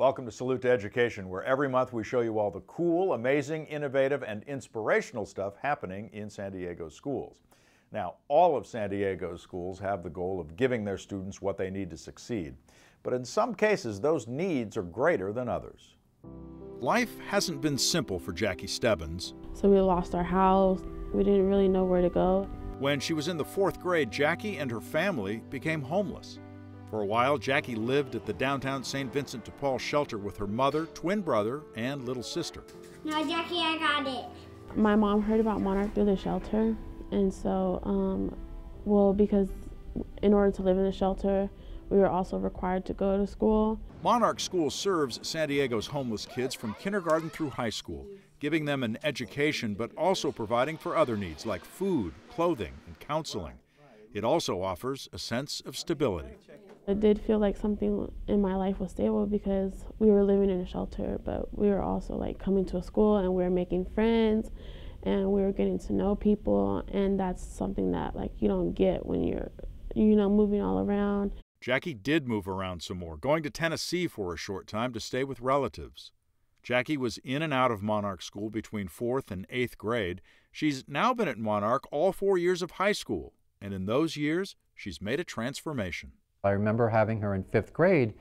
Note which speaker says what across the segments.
Speaker 1: Welcome to Salute to Education, where every month we show you all the cool, amazing, innovative, and inspirational stuff happening in San Diego schools. Now, all of San Diego's schools have the goal of giving their students what they need to succeed. But in some cases, those needs are greater than others.
Speaker 2: Life hasn't been simple for Jackie Stebbins.
Speaker 3: So we lost our house. We didn't really know where to go.
Speaker 2: When she was in the 4th grade, Jackie and her family became homeless. For a while, Jackie lived at the downtown St. Vincent de Paul shelter with her mother, twin brother, and little sister.
Speaker 4: No, Jackie, I got it.
Speaker 3: My mom heard about Monarch through the shelter, and so, because in order to live in the shelter, we were also required to go to school.
Speaker 2: Monarch School serves San Diego's homeless kids from kindergarten through high school, giving them an education but also providing for other needs like food, clothing, and counseling. It also offers a sense of stability.
Speaker 3: It did feel like something in my life was stable because we were living in a shelter, but we were also like coming to a school and we were making friends and we were getting to know people, and that's something that like you don't get when you're, moving all around.
Speaker 2: Jackie did move around some more, going to Tennessee for a short time to stay with relatives. Jackie was in and out of Monarch School between 4th and 8th grade. She's now been at Monarch all 4 years of high school, and in those years, she's made a transformation.
Speaker 5: I remember having her in 5th grade,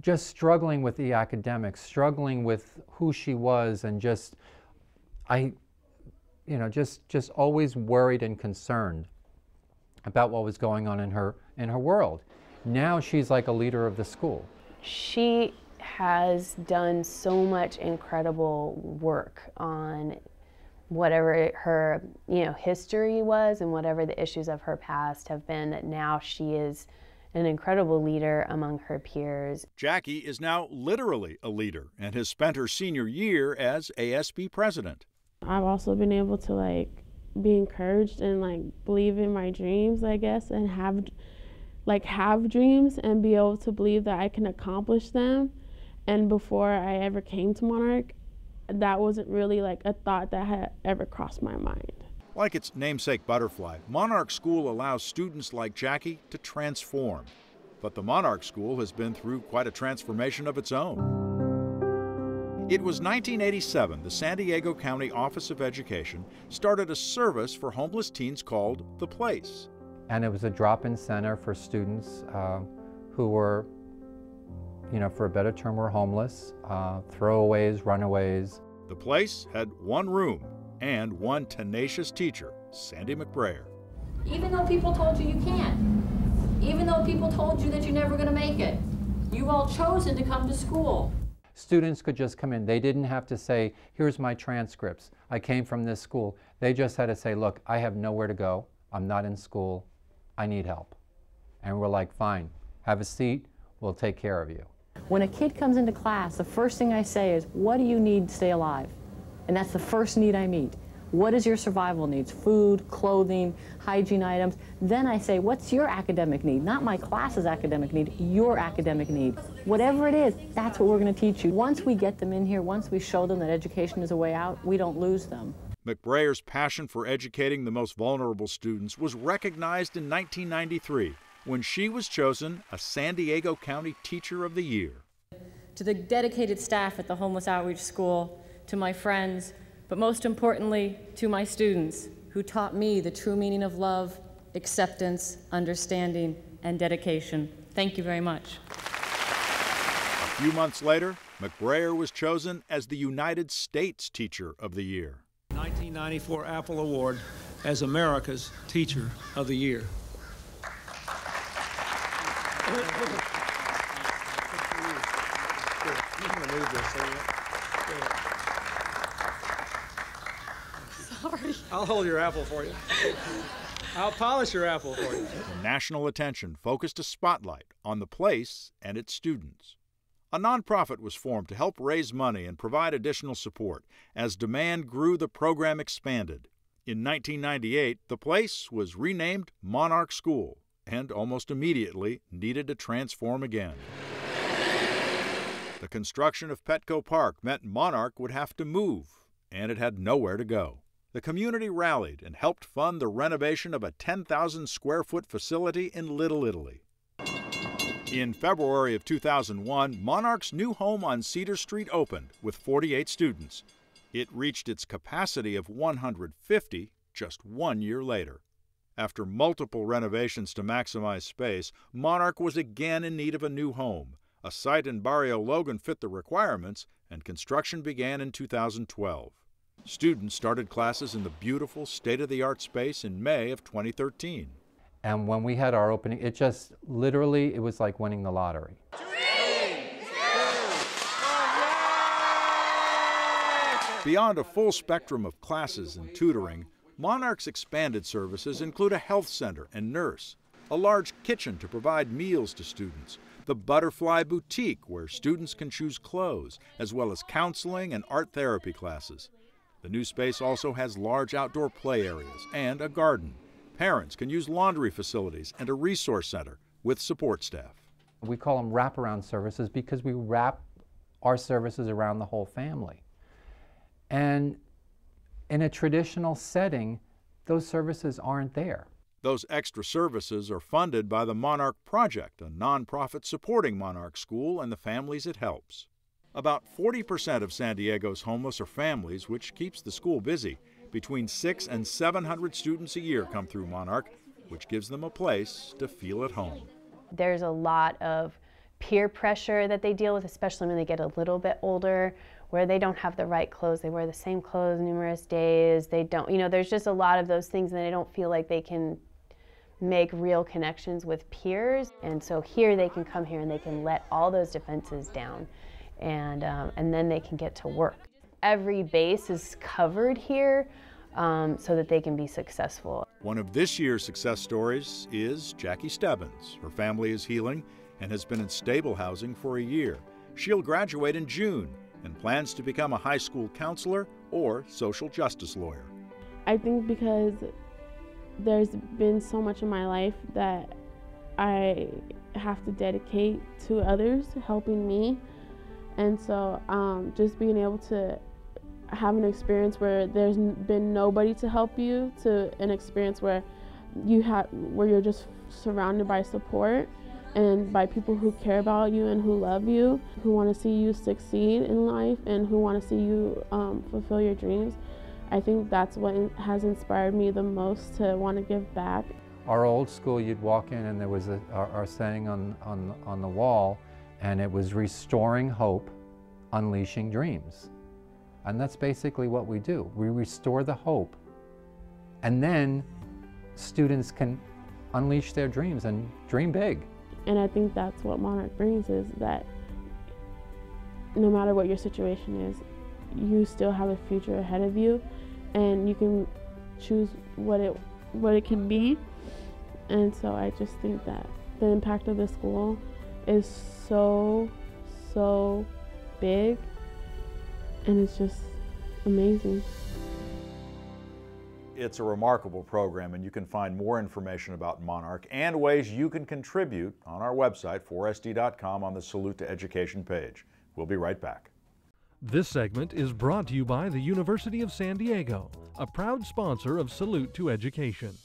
Speaker 5: just struggling with the academics, struggling with who she was, and just always worried and concerned about what was going on in her world. Now she's like a leader of the school.
Speaker 6: She has done so much incredible work on whatever her history was and whatever the issues of her past have been, that now she is an incredible leader among her peers.
Speaker 2: Jackie is now literally a leader and has spent her senior year as ASB president.
Speaker 3: I've also been able to be encouraged and believe in my dreams, I guess, and have dreams and be able to believe that I can accomplish them. And before I ever came to Monarch, that wasn't really a thought that had ever crossed my mind.
Speaker 2: Like its namesake butterfly, Monarch School allows students like Jackie to transform. But the Monarch School has been through quite a transformation of its own. It was 1987 the San Diego County Office of Education started a service for homeless teens called The Place.
Speaker 5: And it was a drop-in center for students who were, for a better term, were homeless, throwaways, runaways.
Speaker 2: The Place had one room and one tenacious teacher, Sandy McBrayer.
Speaker 7: Even though people told you you can't, even though people told you that you're never going to make it, you all chosen to come to school.
Speaker 5: Students could just come in. They didn't have to say, here's my transcripts. I came from this school. They just had to say, look, I have nowhere to go. I'm not in school. I need help. And we're like, fine, have a seat. We'll take care of you.
Speaker 8: When a kid comes into class, the first thing I say is, what do you need to stay alive? And that's the first need I meet. What is your survival needs? Food, clothing, hygiene items. Then I say, what's your academic need? Not my class's academic need, your academic need. Whatever it is, that's what we're going to teach you. Once we get them in here, once we show them that education is a way out, we don't lose them.
Speaker 2: McBrayer's passion for educating the most vulnerable students was recognized in 1993 when she was chosen a San Diego County Teacher of the Year.
Speaker 8: To the dedicated staff at the Homeless Outreach School, to my friends, but most importantly, to my students who taught me the true meaning of love, acceptance, understanding, and dedication. Thank you very much.
Speaker 2: A few months later, McBrayer was chosen as the United States Teacher of the Year.
Speaker 9: 1994 Apple Award as America's Teacher of the Year.
Speaker 7: Sorry.
Speaker 9: I'll hold your apple for you. I'll polish your apple for you.
Speaker 2: The national attention focused a spotlight on the place and its students. A nonprofit was formed to help raise money and provide additional support. As demand grew, the program expanded. In 1998, the place was renamed Monarch School and almost immediately needed to transform again. The construction of Petco Park meant Monarch would have to move, and it had nowhere to go. The community rallied and helped fund the renovation of a 10,000 square foot facility in Little Italy. In February of 2001, Monarch's new home on Cedar Street opened with 48 students. It reached its capacity of 150 just 1 year later. After multiple renovations to maximize space, Monarch was again in need of a new home. A site in Barrio Logan fit the requirements, and construction began in 2012. Students started classes in the beautiful, state-of-the-art space in May of 2013.
Speaker 5: And when we had our opening, it just literally, it was like winning the lottery.
Speaker 2: Beyond a full spectrum of classes and tutoring, Monarch's expanded services include a health center and nurse, a large kitchen to provide meals to students, the Butterfly Boutique where students can choose clothes, as well as counseling and art therapy classes. The new space also has large outdoor play areas and a garden. Parents can use laundry facilities and a resource center with support staff.
Speaker 5: We call them wraparound services because we wrap our services around the whole family. And in a traditional setting, those services aren't there.
Speaker 2: Those extra services are funded by the Monarch Project, a nonprofit supporting Monarch School and the families it helps. About 40% of San Diego's homeless are families, which keeps the school busy. Between 600 and 700 students a year come through Monarch, which gives them a place to feel at home.
Speaker 6: There's a lot of peer pressure that they deal with, especially when they get a little bit older, where they don't have the right clothes. They wear the same clothes numerous days. They don't, there's just a lot of those things, and they don't feel like they can make real connections with peers. And so here they can come here and they can let all those defenses down, and then they can get to work. Every base is covered here so that they can be successful.
Speaker 2: One of this year's success stories is Jackie Stebbins. Her family is healing and has been in stable housing for a year. She'll graduate in June and plans to become a high school counselor or social justice lawyer.
Speaker 3: I think because there's been so much in my life that I have to dedicate to others helping me. And so just being able to have an experience where there's been nobody to help you, to an experience where you're just surrounded by support and by people who care about you and who love you, who want to see you succeed in life and who want to see you fulfill your dreams. I think that's what has inspired me the most to want to give back.
Speaker 5: Our old school, you'd walk in and there was our saying on the wall, and it was restoring hope, unleashing dreams. And that's basically what we do. We restore the hope, and then students can unleash their dreams and dream big.
Speaker 3: And I think that's what Monarch brings, is that no matter what your situation is, you still have a future ahead of you, and you can choose what it can be. And so I just think that the impact of the school is so big, and it's just amazing.
Speaker 1: It's a remarkable program, and you can find more information about Monarch and ways you can contribute on our website, 4sd.com, on the Salute to Education page. We'll be right back.
Speaker 10: This segment is brought to you by the University of San Diego, a proud sponsor of Salute to Education.